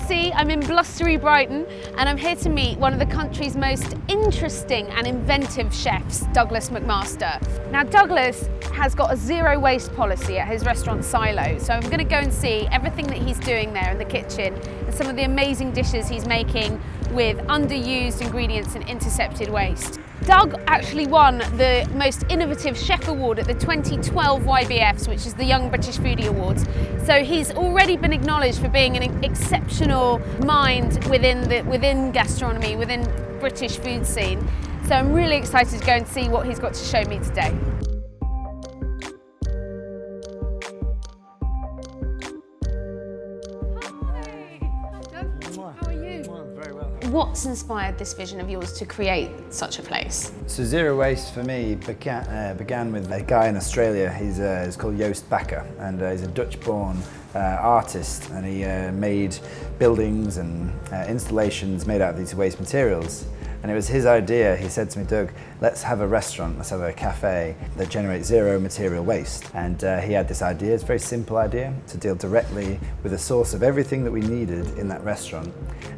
see, I'm in blustery Brighton and I'm here to meet one of the country's most interesting and inventive chefs, Douglas McMaster. Now Douglas has got a zero waste policy at his restaurant Silo, so I'm going to go and see everything that he's doing there in the kitchen and some of the amazing dishes he's making with underused ingredients and intercepted waste. Doug actually won the most innovative chef award at the 2012 YBFs, which is the Young British Foodie Awards. So he's already been acknowledged for being an exceptional mind within gastronomy, within British food scene. So I'm really excited to go and see what he's got to show me today. What's inspired this vision of yours to create such a place? So zero waste for me began with a guy in Australia. He's called Joost Bakker, and he's a Dutch-born artist, and he made buildings and installations made out of these waste materials. And it was his idea. He said to me, Doug, let's have a restaurant, let's have a cafe that generates zero material waste. And he had this idea, it's a very simple idea, to deal directly with the source of everything that we needed in that restaurant.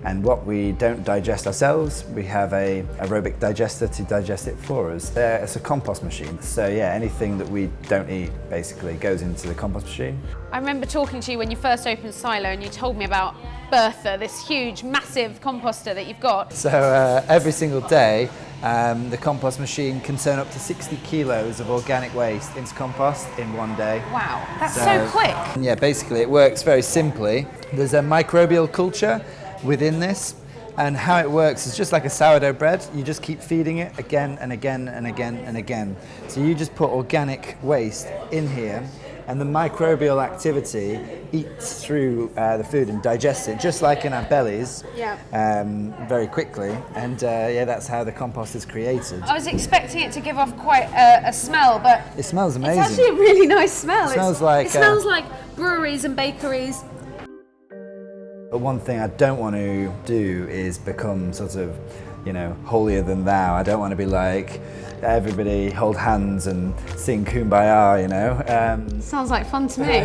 And what we don't digest ourselves, we have a aerobic digester to digest it for us. It's a compost machine. So yeah, anything that we don't eat basically goes into the compost machine. I remember talking to you when you first opened Silo and you told me about Bertha, this huge, massive composter that you've got. So every single day, the compost machine can turn up to 60 kilos of organic waste into compost in one day. Wow, that's so quick. Yeah, basically it works very simply. There's a microbial culture within this, and how it works is just like a sourdough bread. You just keep feeding it again and again and again and again. So you just put organic waste in here, and the microbial activity eats through the food and digests it, just like in our bellies, very quickly. And yeah, that's how the compost is created. I was expecting it to give off quite a smell, but it smells amazing. It's actually a really nice smell. It smells like breweries and bakeries. But one thing I don't want to do is become sort of, holier than thou. I don't want to be like, everybody hold hands and sing Kumbaya, Sounds like fun to me.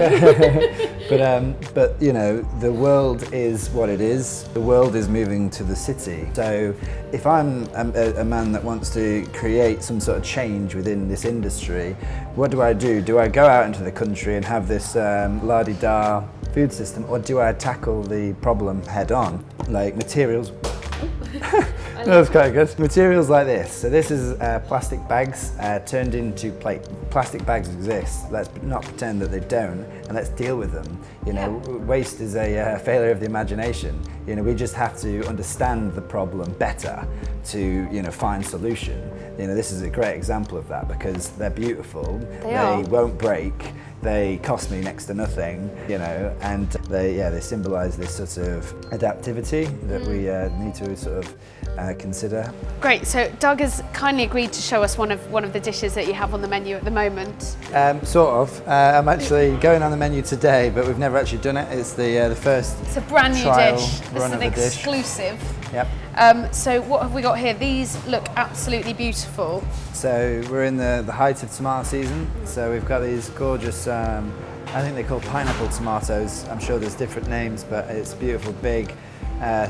But the world is what it is. The world is moving to the city. So if I'm a man that wants to create some sort of change within this industry, what do I do? Do I go out into the country and have this la-di-da food system, or do I tackle the problem head on? Like materials. That was quite good. Materials like this. So this is plastic bags turned into plate. Plastic bags exist. Let's not pretend that they don't, and let's deal with them. Waste is a failure of the imagination. We just have to understand the problem better to find solution. This is a great example of that because they're beautiful. They won't break. They cost me next to nothing, and they symbolise this sort of adaptivity that we need to sort of consider. Great. So Doug has kindly agreed to show us one of the dishes that you have on the menu at the moment. Sort of. I'm actually going on the menu today, but we've never actually done it. It's the first. It's a brand new trial dish. This is an exclusive. Yep. So what have we got here? These look absolutely beautiful. So we're in the height of tomato season. So we've got these gorgeous, I think they're called pineapple tomatoes. I'm sure there's different names, but it's beautiful, big,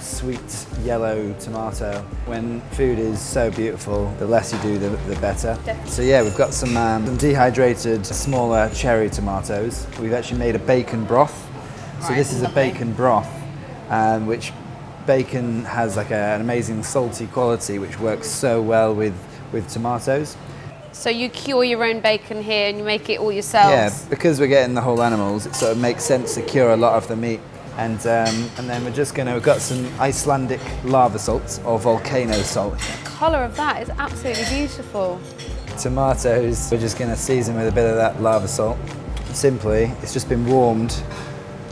sweet yellow tomato. When food is so beautiful, the less you do, the better. Definitely. So yeah, we've got some dehydrated, smaller cherry tomatoes. We've actually made a bacon broth. So this is a bacon broth, which bacon has like an amazing salty quality, which works so well with tomatoes. So you cure your own bacon here and you make it all yourselves? Yeah, because we're getting the whole animals, it sort of makes sense to cure a lot of the meat. And then we've got some Icelandic lava salt or volcano salt. The colour of that is absolutely beautiful. Tomatoes, we're just going to season with a bit of that lava salt. Simply, it's just been warmed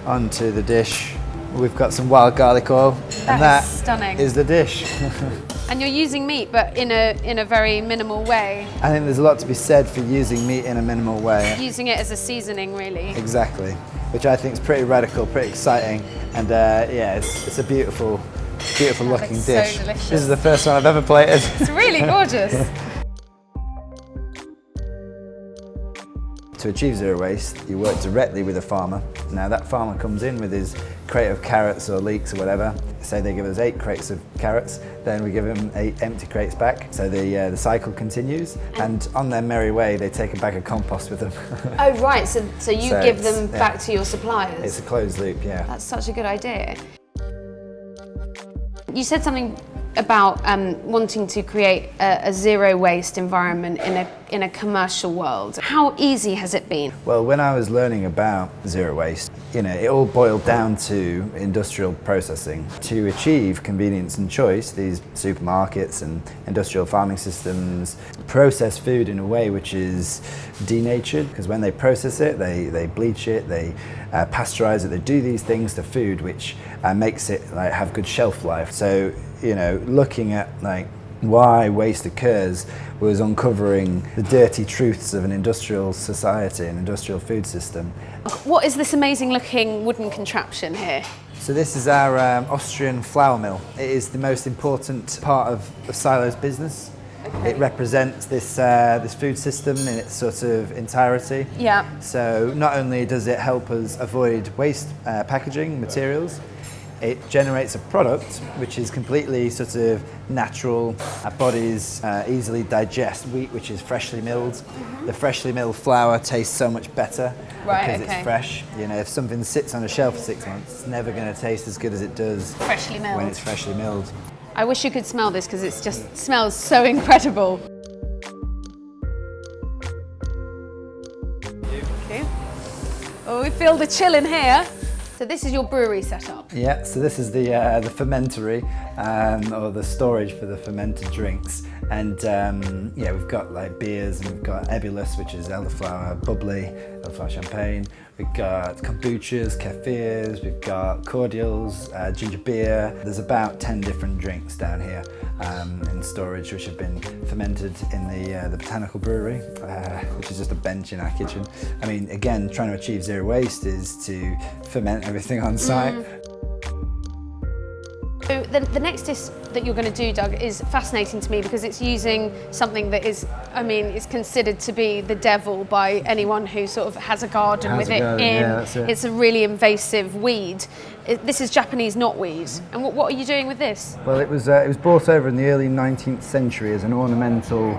onto the dish. We've got some wild garlic oil, and that stunning. Is the dish. And you're using meat, but in a very minimal way. I think there's a lot to be said for using meat in a minimal way. Using it as a seasoning, really. Exactly, which I think is pretty radical, pretty exciting, and yeah, it's a beautiful looking dish. So delicious. This is the first one I've ever plated. It's really gorgeous. To achieve zero waste, you work directly with a farmer. Now that farmer comes in with his crate of carrots or leeks or whatever. Say they give us 8 crates of carrots, then we give them 8 empty crates back. So the cycle continues, and on their merry way, they take a bag of compost with them. Oh right, so you give them back to your suppliers? It's a closed loop, yeah. That's such a good idea. You said something about wanting to create a zero waste environment in a commercial world. How easy has it been? Well, when I was learning about zero waste, it all boiled down to industrial processing. To achieve convenience and choice, these supermarkets and industrial farming systems process food in a way which is denatured, because when they process it, they bleach it, they pasteurize it, they do these things to food which makes it have good shelf life. So, looking at why waste occurs was uncovering the dirty truths of an industrial society, an industrial food system. What is this amazing looking wooden contraption here? So this is our Austrian flour mill. It is the most important part of Silo's business. Okay. It represents this food system in its sort of entirety. Yeah. So not only does it help us avoid waste packaging materials, it generates a product which is completely sort of natural. Our bodies easily digest wheat which is freshly milled. Mm-hmm. The freshly milled flour tastes so much better because it's fresh. If something sits on a shelf for 6 months, it's never going to taste as good as it does freshly milled when it's freshly milled. I wish you could smell this because it just smells so incredible. Okay. Oh, we feel the chill in here. So this is your brewery setup? Yeah, so this is the fermentory, or the storage for the fermented drinks. And we've got beers, and we've got ebullice, which is elderflower bubbly, elderflower champagne. We've got kombuchas, kefirs, we've got cordials, ginger beer. There's about 10 different drinks down here in storage, which have been fermented in the botanical brewery, which is just a bench in our kitchen. I mean, again, trying to achieve zero waste is to ferment everything on site. So the next dish that you're going to do, Doug, is fascinating to me because it's using something that is, it's considered to be the devil by anyone who sort of has a garden with it in. Yeah, that's it. It's a really invasive weed. This is Japanese knotweed. And what are you doing with this? Well, it was brought over in the early 19th century as an ornamental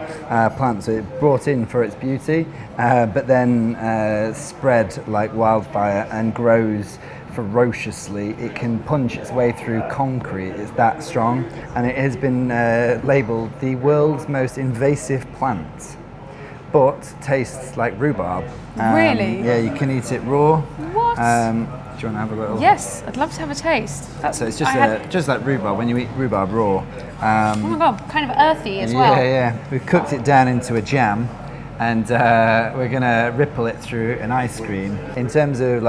plant, so it brought in for its beauty, but then spread like wildfire and grows ferociously. It can punch its way through concrete, it's that strong, and it has been labelled the world's most invasive plant, but tastes like rhubarb. Really? Yeah, you can eat it raw. What? Do you want to have a little? Yes, I'd love to have a taste. So it's just like rhubarb, when you eat rhubarb raw. Oh my god, kind of earthy as well. Yeah. We've cooked it down into a jam, and we're going to ripple it through an ice cream. In terms of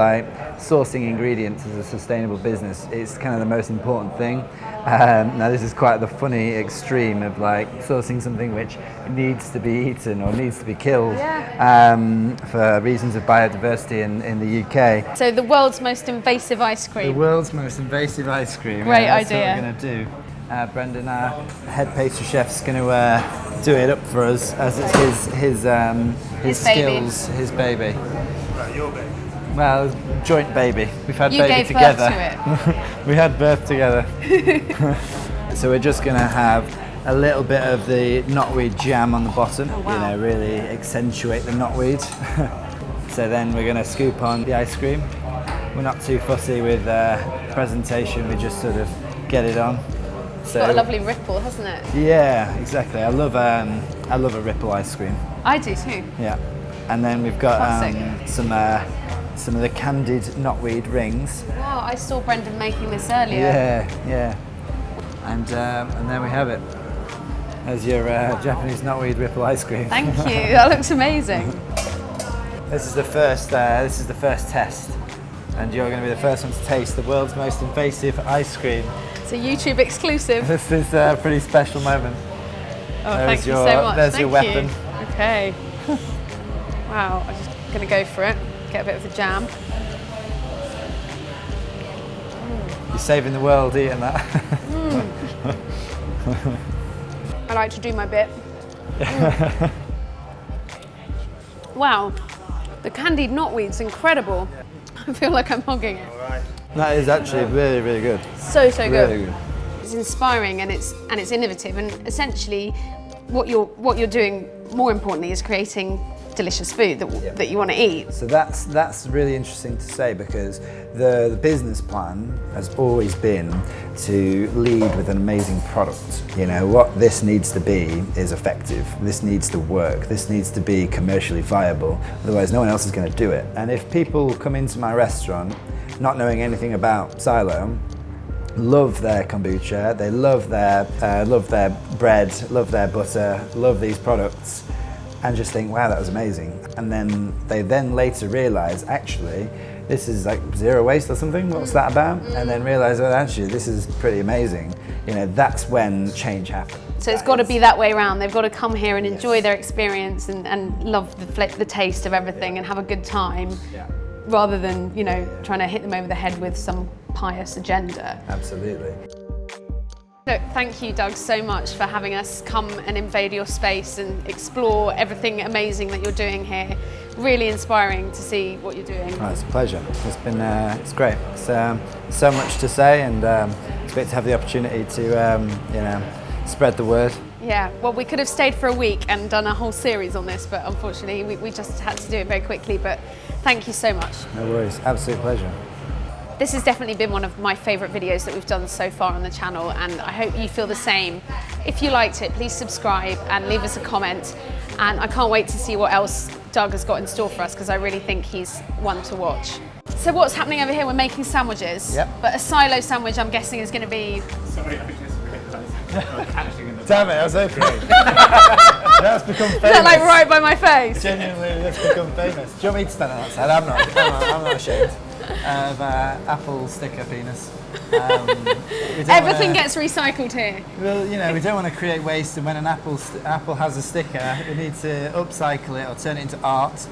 sourcing ingredients as a sustainable business, it's kind of the most important thing. Now this is quite the funny extreme of sourcing something which needs to be eaten or needs to be killed for reasons of biodiversity in the UK. So the world's most invasive ice cream. The world's most invasive ice cream. Great that's idea. What we're going to do. Brendan, our head pastry chef's going to do it up for us as it's his skills, his baby. Right, your baby. Well, joint baby. We've had You baby gave together. birth to it. We had birth together. So we're just going to have a little bit of the knotweed jam on the bottom. Oh, wow. Really accentuate the knotweed. So then we're going to scoop on the ice cream. We're not too fussy with presentation. We just sort of get it on. It's got a lovely ripple, hasn't it? Yeah, exactly. I love a ripple ice cream. I do too. Yeah, and then we've got some of the candied knotweed rings. Wow, I saw Brendan making this earlier. Yeah. And then we have it. There's your Japanese knotweed ripple ice cream. Thank you. That looks amazing. This is the first test, and you're going to be the first one to taste the world's most invasive ice cream. It's a YouTube exclusive. This is a pretty special moment. Oh, thank you so much. There's your weapon. Okay. Wow, I'm just going to go for it. Get a bit of the jam. You're saving the world eating that. I like to do my bit. Wow. The candied knotweed's incredible. I feel like I'm hogging it. That is actually really, really good. So good. Really good. It's inspiring and it's innovative, and essentially what you're doing, more importantly, is creating delicious food that you want to eat. So that's really interesting to say, because the business plan has always been to lead with an amazing product. You know, what this needs to be is effective. This needs to work. This needs to be commercially viable. Otherwise, no one else is going to do it. And if people come into my restaurant not knowing anything about silo, love their kombucha, they love their bread, love their butter, love these products, and just think, wow, that was amazing. And then they later realise, actually, this is like zero waste or something, what's that about? And then realise, oh, actually, this is pretty amazing. You know, that's when change happens. So it's got to be that way around. They've got to come here and enjoy their experience and love the taste of everything and have a good time, rather than, you know, trying to hit them over the head with some pious agenda. Absolutely. Look, thank you, Doug, so much for having us come and invade your space and explore everything amazing that you're doing here. Really inspiring to see what you're doing. Oh, it's a pleasure. It's been, it's great. It's so much to say, and it's great to have the opportunity to, you know, spread the word. Yeah, well, we could have stayed for a week and done a whole series on this, but unfortunately we just had to do it very quickly. But thank you so much. No worries, absolute pleasure. This has definitely been one of my favourite videos that we've done so far on the channel, and I hope you feel the same. If you liked it, please subscribe and leave us a comment. And I can't wait to see what else Doug has got in store for us, because I really think he's one to watch. So what's happening over here? We're making sandwiches. Yep. But a silo sandwich, I'm guessing, is going to be... Sorry, I just realised. Damn it, I was hoping. That's become famous. Is that like right by my face? Genuinely, that's become famous. Do you want me to stand on that side? I'm not ashamed of apple sticker penis. Everything gets recycled here. Well, you know, we don't want to create waste, and when an apple has a sticker, we need to upcycle it or turn it into art.